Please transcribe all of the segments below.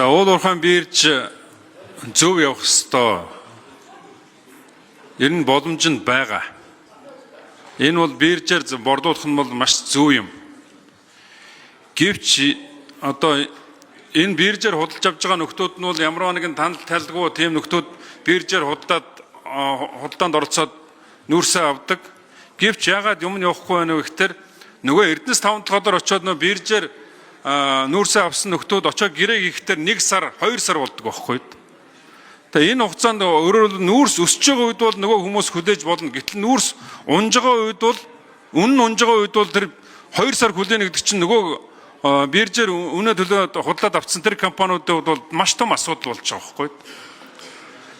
За уулуурхаан бирж зөв явах ёстой. Энэ нь боломж нь байгаа. Энэ бол биржээр борлуулах нь бол маш зөв юм. Гэвч одоо энэ биржээр худалдаж авч байгаа нөхдүүд нь бол ямар нэгэн танил тайлгүй тийм нөхдүүд биржээр худалдаанд оролцоод нүүрсээ авдаг. Гэвч яагаад юм нь явахгүй байна вэ гэхээр нөгөө Эрдэнэс таван толгойдоор очиод нөгөө биржээр нүүрсээ авсан нөхдүүд очиод гэрээ хийхдээ 1 сар 2 сар болдог байхгүй. Тэгээ энэ хугацаанд өөрөөр нүүрс өсөж байгаа үед бол нөгөө хүмүүс хүлээж болно. Гэтэл нүүрс унж байгаа үед бол унж байгаа үед бол тэр 2 сар хүлээнэ гэдэг чинь нөгөө биржээр үнэ төлөө худлаад авсан тэр компаниудад бол маш том асуудал болж байгаа байхгүй.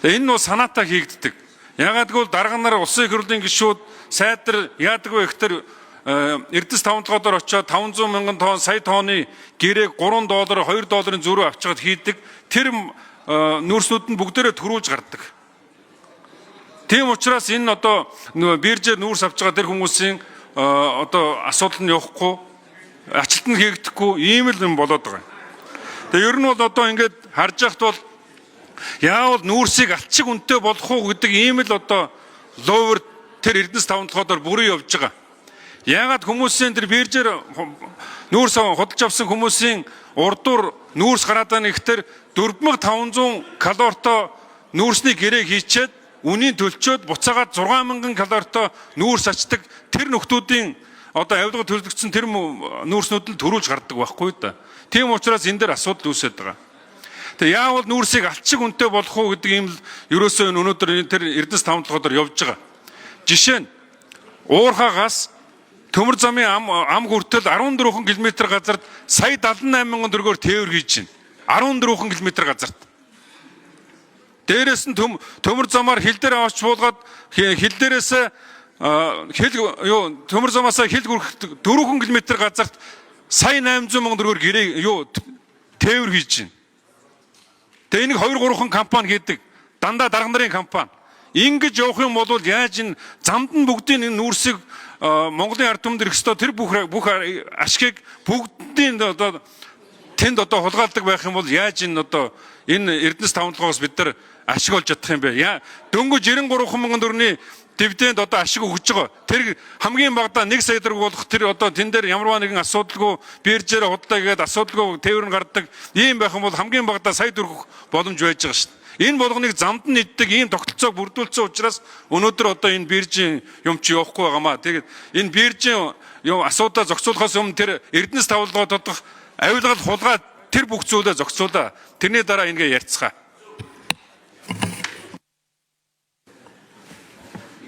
Тэгээ энэ нь санаатаа хийгддэг. Ягаад гэвэл дарга нар улсын их хурлын гишүүд сайд нар яадаг вэ гэхээр Эрдэнэс таван толгойдоор очиод 500 мянган тонн сая тонны гэрээг $3 $2 зөрүү авчгаад хийдэг. Тэр нүүрснүүд нь бүгдээрээ төрүүлж гардаг. Тийм учраас энэ одоо биржээр нүүрс авч байгаа тэр хүмүүсийн одоо асуудал нь явахгүй, ачлалт нь хийгдэхгүй ийм л юм болоод байгаа. Тэгээ ер нь бол одоо ингээд харж яхад бол яавал нүүрсийг алчиг үнэтэй болох уу гэдэг ийм л одоо ловер тэр Эрдэнэс таван толгойдоор бүрэн явж байгаа. Яагаад хүмүүсийн тэр биржээр нүүрс худалдаж авсан хүмүүсийн урдуур нүүрс гараад байгаа нэхтэр 4500 калоритой нүүрсний гэрээг хийчээд үнийн төлчөөд буцаагаад 6000 калоритой нүүрс ачдаг тэр нөхдүүдийн одоо авилга төлөвлөгдсөн тэр нүүрснүүд нь төрүүлж гардаг байхгүй да. Тийм учраас энэ дээр асуудал үүсээд байгаа. Тэгээ яавал нүүрсийг алчиг үнэтэй болох уу гэдэг юм л ерөөсөө өнөөдөр тэр Эрдэнэс таван толгойдоор явж байгаа. Жишээ нь уурхаагаас Төмөр замын ам хүртэл 14 км газарт сая 78 мянган төгрөгөөр тээвэр хийж байна. 14 км газарт. Дээрээс нь төмөр замаар хил дээр авч буулгаад хил дээрээс төмөр замаасаа хил хүрэх 4 км газарт сая 800 мянган төгрөгөөр гэрээ тээвэр хийж байна. Тэгээ энийг 2-3 компани хийдэг. Дандаа дарга нарын компани. Ингэж явах юм бол яаж энэ замд нь бүгдийн энэ нүүрсийг Монголын ард түмэнд ирэх ёстой тэр бүх ашгийг бүгдийн одоо тэнд одоо хулгайлдаг байх юм бол яаж энэ одоо энэ Эрдэнэс таван толгоос бид нар ашиг олж чадах юм бэ? Дөнгөж 93 мянган төгрөгийн дивиденд одоо ашиг өгж байгаа. Тэр хамгийн багадаа 1 сая төгрөг болох тэр одоо тэн дээр ямарваа нэгэн асуудалгүй биржээр худлаа гэдэг асуудалгүй тээвэр нь гардаг. Ийм байх юм бол хамгийн багадаа сая төгрөг боломж байж байгаа шүү дээ. Энэ болгоныг замд нь иддэг ийм тогтолцоог бүрдүүлсэн учраас өнөөдөр одоо энэ биржийн юм чи явахгүй байгаамаа. Тэгээд энэ биржийн юм асуудал зохицуулахаас өмнө тэр Эрдэнэс таван толгой тодох авилгал хулгай тэр бүх зүйлээ зохицуулаа. Тэрний дараа ингээ ярьцгаа.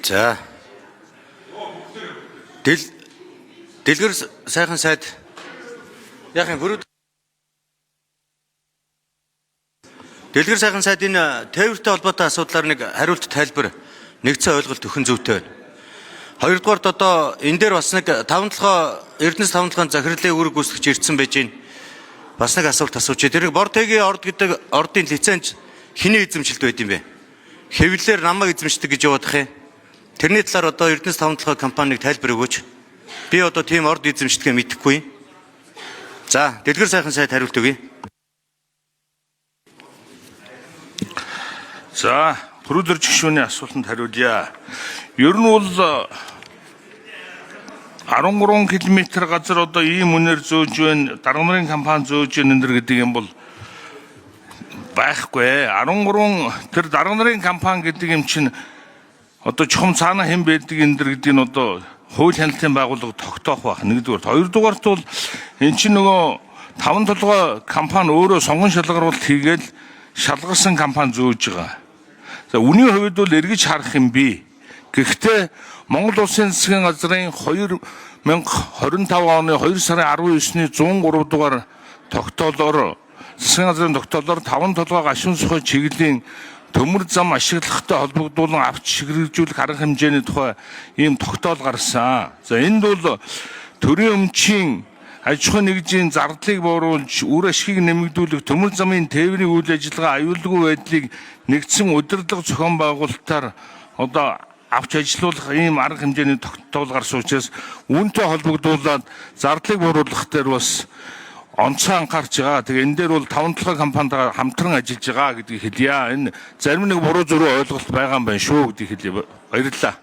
За. Дэлгэр сайхан сайд яахын бүрүүд Дэлгэр сайхан сайд энэ тээвэртэй холбоотой асуудлаар нэг хариулт тайлбар нэгцэн ойлголт өгөх зүйтэй байна. Хоёрдугаарт одоо энэ дээр бас нэг Эрдэнэс таван толгойн захирлын үүрэг гүйцэтгэж ирсэн байж гин. Бас нэг асуулт асууж. Тэр Бортегийн орд гэдэг ордын лиценз хэний эзэмшилд байд юм бэ? Хэвлэлээр намайг эзэмшдэг гэж явуудах юм. Тэрний талаар одоо Эрдэнэс таван толгой компаниг тайлбар өгөөч. Би одоо тийм орд эзэмшдгээ мэдэхгүй. За, Дэлгэр сайхан сайд хариулт өгье. За, Пүрүлэр жигшүүний асуултанд хариулъя. Ер нь бол 13 км газар одоо ийм үнээр зөөж байна, дарга нарын компани зөөж байна энэ гэдэг юм бол байхгүй. 13 тэр дарга нарын компани гэдэг юм чинь одоо чухам цаана хэн байдаг энэ гэдэг нь одоо хууль хяналтын байгууллага тогтоох байх. Нэгдүгээр. Хоёрдугаарт бол эн чинь нөгөө таван толгой компани өөрөө сонгон шалгаруулалт хийгээл шалгарсан компани зөөж байгаа. За үнийн хувьд бол эргэж харах юм би. Гэхдээ Монгол Улсын засгийн газрын 2025 оны 2 сарын 19-ний 103 дугаар тогтоолоор засгийн газрын тогтоолоор таван толгой гашуун сухой чиглэлийн төмөр зам ашиглахтай холбогдуулан авч шигэржүүлэх арга хэмжээний тухай ийм тогтоол гарсан. За энд бол төрийн өмчийн аж ахуйн нэгжийн зардлыг бууруулж үр ашгийг нэмэгдүүлэх төмөр замын тээврийн үйл ажиллагаа аюулгүй байдлыг нэгдсэн удирдлага зохион байгуулалтаар одоо авч ажиллуулах ийм арга хэмжээний тогтоол гарсан учраас үүнтэй холбогдуулаад зардлыг бууруулах дээр бас онцгой анхаарч байгаа. Тэгээ энэ дээр бол 5-7 компанитайгаар хамтран ажиллаж байгаа гэдгийг хэлье. Энэ зарим нэг буруу зөрүү ойлголт байгаа юм байна шүү гэдгийг хэлье. Баярлалаа.